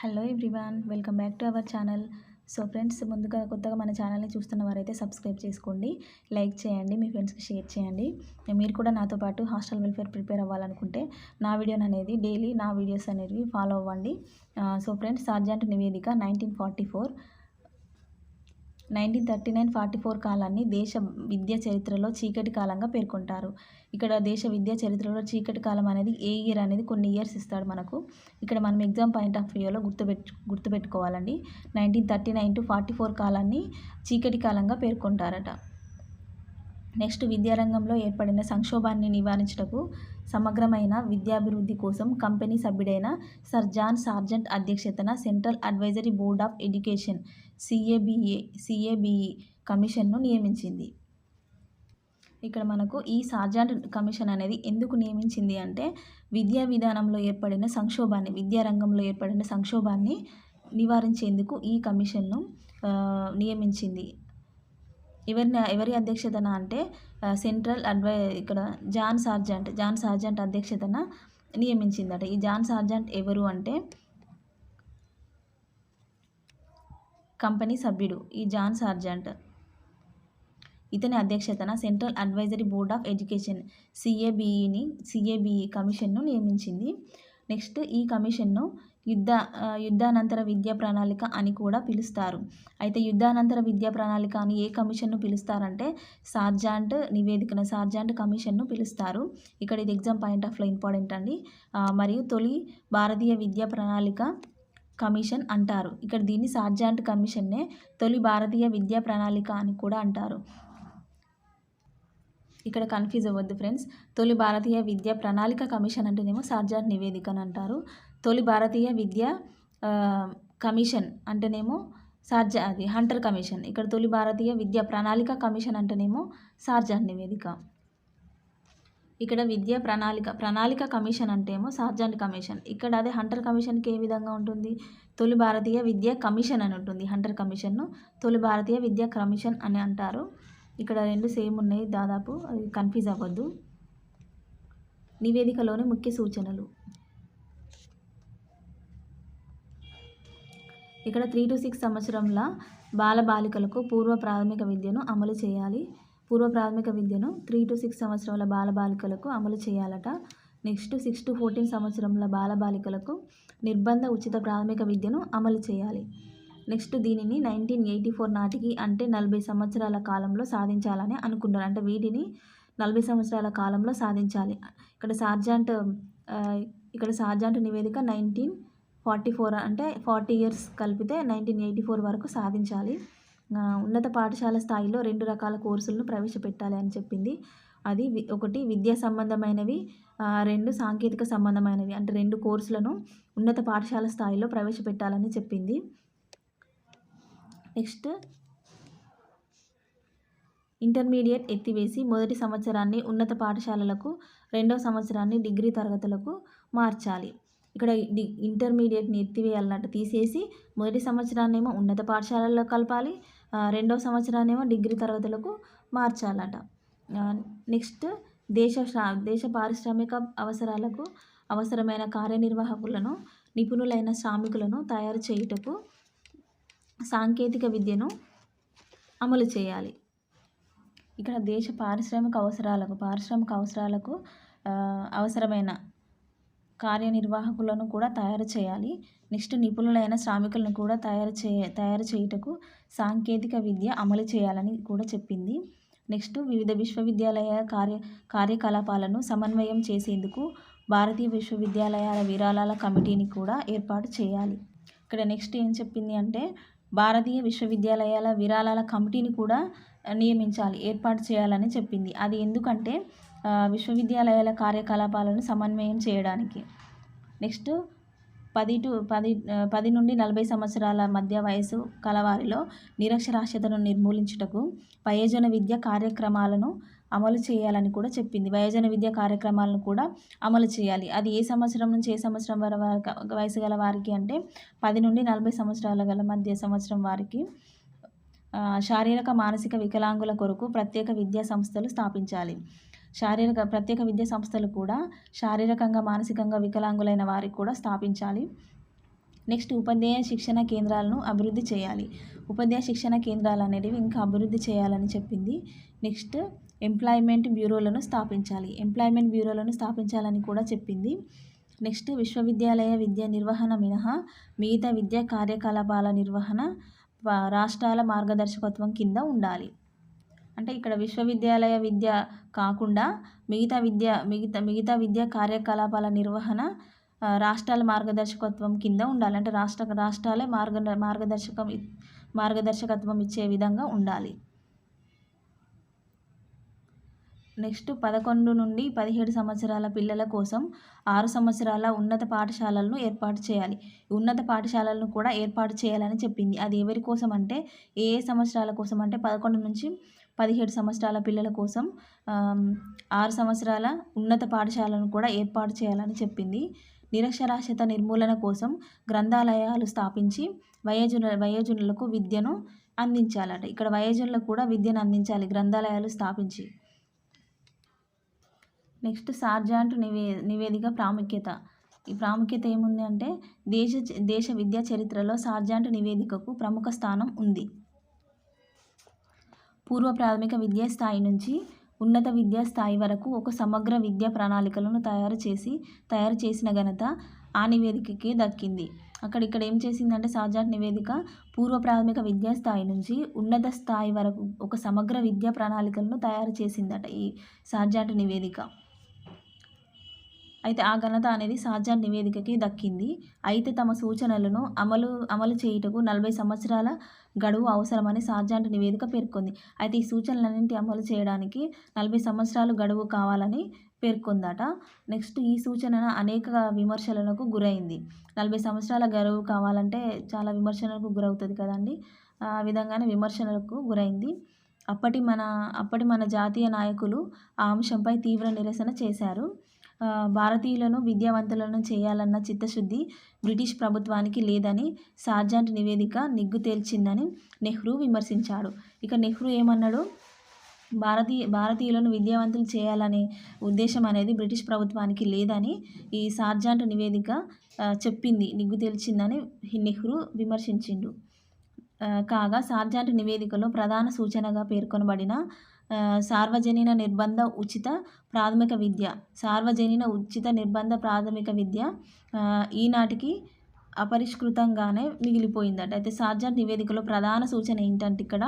Hello everyone, welcome back to our channel. So friends, ముందుగా కొత్తగా మన ఛానల్ని చూస్తున్న వారైతే సబ్స్క్రైబ్ చేసుకోండి, లైక్ చేయండి, మీ ఫ్రెండ్స్కి షేర్ చేయండి. మీరు కూడా నాతో పాటు హాస్టల్ వెల్ఫేర్ ప్రిపేర్ అవ్వాలనుకుంటే నా వీడియోని అనేది డైలీ నా వీడియోస్ అనేవి ఫాలో అవ్వండి. సో ఫ్రెండ్స్, సార్జెంట్ నివేదిక 1939-44 కాలాన్ని దేశ విద్యా చరిత్రలో చీకటి కాలంగా పేర్కొంటారు. ఇక్కడ దేశ విద్యా చరిత్రలో చీకటి కాలం అనేది ఏ ఇయర్ అనేది కొన్ని ఇయర్స్ ఇస్తాడు మనకు. ఇక్కడ మనం ఎగ్జామ్ పాయింట్ ఆఫ్ వ్యూలో గుర్తుపెట్టుకోవాలండి. 1939-44 కాలాన్ని చీకటి కాలంగా పేర్కొంటారట. నెక్స్ట్, విద్యారంగంలో ఏర్పడిన సంక్షోభాన్ని నివారించుటకు సమగ్రమైన విద్యాభివృద్ధి కోసం కంపెనీ సభ్యుడైన సర్ జాన్ సార్జెంట్ అధ్యక్షతన central advisory board of education CABE కమిషన్ను నియమించింది. ఇక్కడ మనకు ఈ సార్జెంట్ కమిషన్ అనేది ఎందుకు నియమించింది అంటే, విద్యా విధానంలో ఏర్పడిన సంక్షోభాన్ని, విద్యారంగంలో ఏర్పడిన సంక్షోభాన్ని నివారించేందుకు ఈ కమిషన్ను నియమించింది. ఎవరి అధ్యక్షతన అంటే ఇక్కడ జాన్ సార్జెంట్ అధ్యక్షతన నియమించిందట. ఈ జాన్ సార్జెంట్ ఎవరు అంటే కంపెనీ సభ్యుడు. ఈ జాన్ సార్జెంట్ ఇతని అధ్యక్షతన central advisory board of education CABE కమిషన్ను నియమించింది. నెక్స్ట్, ఈ కమిషన్ను యుద్ధానంతర విద్యా ప్రణాళిక అని కూడా పిలుస్తారు. అయితే యుద్ధానంతర విద్యా ప్రణాళిక అని ఏ కమిషన్ను పిలుస్తారంటే సార్జెంట్ కమిషన్ను పిలుస్తారు. ఇక్కడ ఇది ఎగ్జామ్ పాయింట్ ఆఫ్ లో ఇంపార్టెంట్ అండి. మరియు తొలి భారతీయ విద్యా ప్రణాళిక కమిషన్ అంటారు. ఇక్కడ దీన్ని సార్జెంట్ కమిషన్నే తొలి భారతీయ విద్యా ప్రణాళిక అని కూడా అంటారు. ఇక్కడ కన్ఫ్యూజ్ అవ్వద్దు ఫ్రెండ్స్. తొలి భారతీయ విద్యా ప్రణాళిక కమిషన్ అంటేనేమో సార్జెంట్ నివేదిక అని అంటారు. తొలి భారతీయ విద్యా కమిషన్ అంటేనేమో హంటర్ కమిషన్. ఇక్కడ తొలి భారతీయ విద్యా ప్రణాళిక కమిషన్ అంటేనేమో సార్జెంట్ నివేదిక. ఇక్కడ విద్యా ప్రణాళిక కమిషన్ అంటేమో సార్జెంట్ కమిషన్. ఇక్కడ అదే హంటర్ కమిషన్కి ఏ విధంగా ఉంటుంది? తొలి భారతీయ విద్యా కమిషన్ అని ఉంటుంది. హంటర్ కమిషన్ను తొలి భారతీయ విద్యా కమిషన్ అని అంటారు. ఇక్కడ రెండు సేమ్ ఉన్నాయి దాదాపు, కన్ఫ్యూజ్ అవ్వద్దు. నివేదికలోని ముఖ్య సూచనలు. ఇక్కడ 3 to 6 సంవత్సరంల బాలబాలికలకు పూర్వ ప్రాథమిక విద్యను అమలు చేయాలి. పూర్వ ప్రాథమిక విద్యను 3 to 6 సంవత్సరాల బాలబాలికలకు అమలు చేయాలట. నెక్స్ట్, 6 to 14 సంవత్సరంల బాలబాలికలకు నిర్బంధ ఉచిత ప్రాథమిక విద్యను అమలు చేయాలి. నెక్స్ట్, దీనిని 1984 నాటికి అంటే 40 సంవత్సరాల కాలంలో సాధించాలని అనుకున్నారు. అంటే వీటిని 40 సంవత్సరాల కాలంలో సాధించాలి. ఇక్కడ సార్జెంట్ నివేదిక 1944 అంటే 40 ఇయర్స్ కలిపితే 1984 వరకు సాధించాలి. ఉన్నత పాఠశాల స్థాయిలో 2 రకాల కోర్సులను ప్రవేశపెట్టాలి అని చెప్పింది. అది ఒకటి విద్యా సంబంధమైనవి, 2 సాంకేతిక సంబంధమైనవి. అంటే 2 కోర్సులను ఉన్నత పాఠశాల స్థాయిలో ప్రవేశపెట్టాలని చెప్పింది. నెక్స్ట్, ఇంటర్మీడియట్ ఎత్తివేసి మొదటి సంవత్సరాన్ని ఉన్నత పాఠశాలలకు, 2వ సంవత్సరాన్ని డిగ్రీ తరగతులకు మార్చాలి. ఇక్కడ ఇంటర్మీడియట్ని ఎత్తివేయాలన్నట్టు, తీసేసి మొదటి సంవత్సరాన్నేమో ఉన్నత పాఠశాలల్లో కలపాలి, 2వ సంవత్సరాన్నేమో డిగ్రీ తరగతులకు మార్చాలట. నెక్స్ట్, దేశ పారిశ్రామిక అవసరాలకు అవసరమైన కార్యనిర్వాహకులను, నిపుణులైన శ్రామికులను తయారు చేయుటకు సాంకేతిక విద్యను అమలు చేయాలి. ఇక్కడ దేశ పారిశ్రామిక అవసరాలకు అవసరమైన కార్యనిర్వాహకులను కూడా తయారు చేయాలి. నెక్స్ట్, నిపుణులైన శ్రామికులను కూడా తయారు చేయుటకు సాంకేతిక విద్య అమలు చేయాలని కూడా చెప్పింది. నెక్స్ట్, వివిధ విశ్వవిద్యాలయ కార్యకలాపాలను సమన్వయం చేసేందుకు భారతీయ విశ్వవిద్యాలయాల విరాళాల కమిటీని కూడా ఏర్పాటు చేయాలి. ఇక్కడ నెక్స్ట్ ఏం చెప్పింది అంటే భారతీయ విశ్వవిద్యాలయాల విరాళాల కమిటీని కూడా ఏర్పాటు చేయాలని చెప్పింది. అది ఎందుకంటే విశ్వవిద్యాలయాల కార్యకలాపాలను సమన్వయం చేయడానికి. నెక్స్ట్, 10 నుండి 40 సంవత్సరాల మధ్య వయసు కలవారిలో నిరక్షరాస్యతను నిర్మూలించుటకు వయోజన విద్య కార్యక్రమాలను అమలు చేయాలని కూడా చెప్పింది. వయోజన విద్య కార్యక్రమాలను కూడా అమలు చేయాలి. అది ఏ సంవత్సరం నుంచి ఏ సంవత్సరం వయసు గల వారికి అంటే 10 నుండి 40 సంవత్సరాల గల మధ్య సంవత్సరం వారికి శారీరక మానసిక వికలాంగుల కొరకు ప్రత్యేక విద్యా సంస్థలు స్థాపించాలి. ప్రత్యేక విద్యా సంస్థలు కూడా శారీరకంగా మానసికంగా వికలాంగులైన వారికి కూడా స్థాపించాలి. నెక్స్ట్ ఉపాధ్యాయ శిక్షణ కేంద్రాలను అభివృద్ధి చేయాలి. ఉపాధ్యాయ శిక్షణ కేంద్రాలు అనేటివి ఇంకా అభివృద్ధి చేయాలని చెప్పింది. నెక్స్ట్ ఎంప్లాయ్మెంట్ బ్యూరోలను స్థాపించాలి. ఎంప్లాయ్మెంట్ బ్యూరోలను స్థాపించాలని కూడా చెప్పింది. నెక్స్ట్ విశ్వవిద్యాలయ విద్య నిర్వహణ మినహా మిగతా విద్యా కార్యకలాపాల నిర్వహణ రాష్ట్రాల మార్గదర్శకత్వం కింద ఉండాలి. అంటే ఇక్కడ విశ్వవిద్యాలయ విద్య కాకుండా మిగతా విద్యా కార్యకలాపాల నిర్వహణ రాష్ట్రాల మార్గదర్శకత్వం కింద ఉండాలి. అంటే రాష్ట్రాలే మార్గదర్శకత్వం ఇచ్చే విధంగా ఉండాలి. నెక్స్ట్ 11 నుండి 17 సంవత్సరాల పిల్లల కోసం 6 సంవత్సరాల ఉన్నత పాఠశాలలను ఏర్పాటు చేయాలి. ఉన్నత పాఠశాలలను కూడా ఏర్పాటు చేయాలని చెప్పింది. అది ఎవరి కోసం అంటే ఏ సంవత్సరాల కోసం అంటే 11 నుంచి 17 సంవత్సరాల పిల్లల కోసం 6 సంవత్సరాల ఉన్నత పాఠశాలను కూడా ఏర్పాటు చేయాలని చెప్పింది. నిరక్షరాస్యత నిర్మూలన కోసం గ్రంథాలయాలు స్థాపించి వయోజనులకు విద్యను అందించాలట. ఇక్కడ వయోజనులకు కూడా విద్యను అందించాలి గ్రంథాలయాలు స్థాపించి. నెక్స్ట్ సార్జెంట్ నివేదిక ప్రాముఖ్యత. ఈ ప్రాముఖ్యత ఏముంది అంటే దేశ విద్యా చరిత్రలో సార్జెంట్ నివేదికకు ప్రముఖ స్థానం ఉంది. పూర్వ ప్రాథమిక విద్యా స్థాయి నుంచి ఉన్నత విద్యా స్థాయి వరకు ఒక సమగ్ర విద్యా ప్రణాళికలను తయారు చేసిన ఘనత ఆ నివేదికకే దక్కింది. ఇక్కడ ఏం చేసిందంటే సార్జెంట్ నివేదిక పూర్వ ప్రాథమిక విద్యా స్థాయి నుంచి ఉన్నత స్థాయి వరకు ఒక సమగ్ర విద్యా ప్రణాళికలను తయారు చేసిందట ఈ సార్జెంట్ నివేదిక. అయితే ఆ ఘనత అనేది సార్జెంట్ నివేదికకి దక్కింది. అయితే తమ సూచనలను అమలు చేయుటకు 40 సంవత్సరాల గడువు అవసరమని సార్జెంట్ నివేదిక పేర్కొంది. అయితే ఈ సూచనలన్నింటి అమలు చేయడానికి 40 సంవత్సరాలు గడువు కావాలని పేర్కొందట. నెక్స్ట్ ఈ సూచన అనేక విమర్శలకు గురైంది. 40 సంవత్సరాల గడువు కావాలంటే చాలా విమర్శలకు గురవుతుంది కదండి. ఆ విధంగానే విమర్శలకు గురైంది. అప్పటి మన జాతీయ నాయకులు ఆ అంశంపై తీవ్ర నిరసన చేశారు. భారతీయులను విద్యావంతులను చేయాలన్న చిత్తశుద్ధి బ్రిటిష్ ప్రభుత్వానికి లేదని సార్జెంట్ నివేదిక నిగ్గు తేల్చిందని నెహ్రూ విమర్శించాడు. నెహ్రూ ఏమన్నాడు, భారతీయులను విద్యావంతులు చేయాలనే ఉద్దేశం అనేది బ్రిటిష్ ప్రభుత్వానికి లేదని ఈ సార్జెంట్ నివేదిక చెప్పింది, నిగ్గు తేల్చిందని నెహ్రూ విమర్శించిండు. కాగా సార్జెంట్ నివేదికలో ప్రధాన సూచనగా పేర్కొనబడిన సార్వజనీన నిర్బంధ ఉచిత ప్రాథమిక విద్య ఈనాటికి అపరిష్కృతంగానే మిగిలిపోయిందట. అయితే సార్జెంట్ నివేదికలో ప్రధాన సూచన ఏంటంటే ఇక్కడ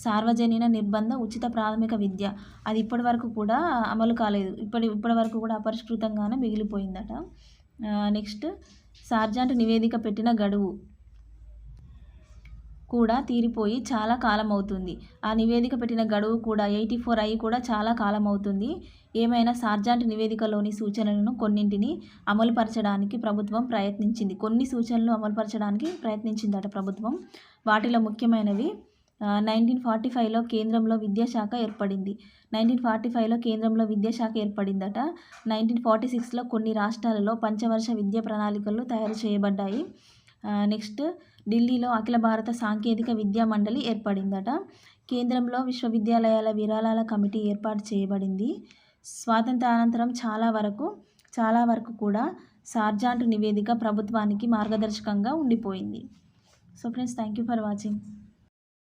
సార్వజనీన నిర్బంధ ఉచిత ప్రాథమిక విద్య అది ఇప్పటి వరకు కూడా అమలు కాలేదు. ఇప్పటి వరకు కూడా అపరిష్కృతంగానే మిగిలిపోయిందట. నెక్స్ట్ సార్జెంట్ నివేదిక పెట్టిన గడువు కూడా తీరిపోయి చాలా కాలం అవుతుంది. ఆ నివేదిక పెట్టిన గడువు కూడా 84 అయి కూడా చాలా కాలం అవుతుంది. ఏమైనా సార్జెంట్ నివేదికలోని సూచనలను కొన్నింటిని అమలుపరచడానికి ప్రభుత్వం ప్రయత్నించింది. కొన్ని సూచనలు అమలుపరచడానికి ప్రయత్నించిందట ప్రభుత్వం. వాటిలో ముఖ్యమైనవి 1945లో కేంద్రంలో విద్యాశాఖ ఏర్పడింది. 1945లో కేంద్రంలో విద్యాశాఖ ఏర్పడిందట. 1946లో కొన్ని రాష్ట్రాలలో పంచవర్ష విద్యా ప్రణాళికలు తయారు చేయబడ్డాయి. నెక్స్ట్ ఢిల్లీలో అఖిల భారత సాంకేతిక విద్యా మండలి ఏర్పడిందట. కేంద్రంలో విశ్వవిద్యాలయాల విరాళాల కమిటీ ఏర్పాటు చేయబడింది. స్వాతంత్రానంతరం చాలా వరకు కూడా సార్జెంట్ నివేదిక ప్రభుత్వానికి మార్గదర్శకంగా ఉండిపోయింది. So friends, thank you for watching.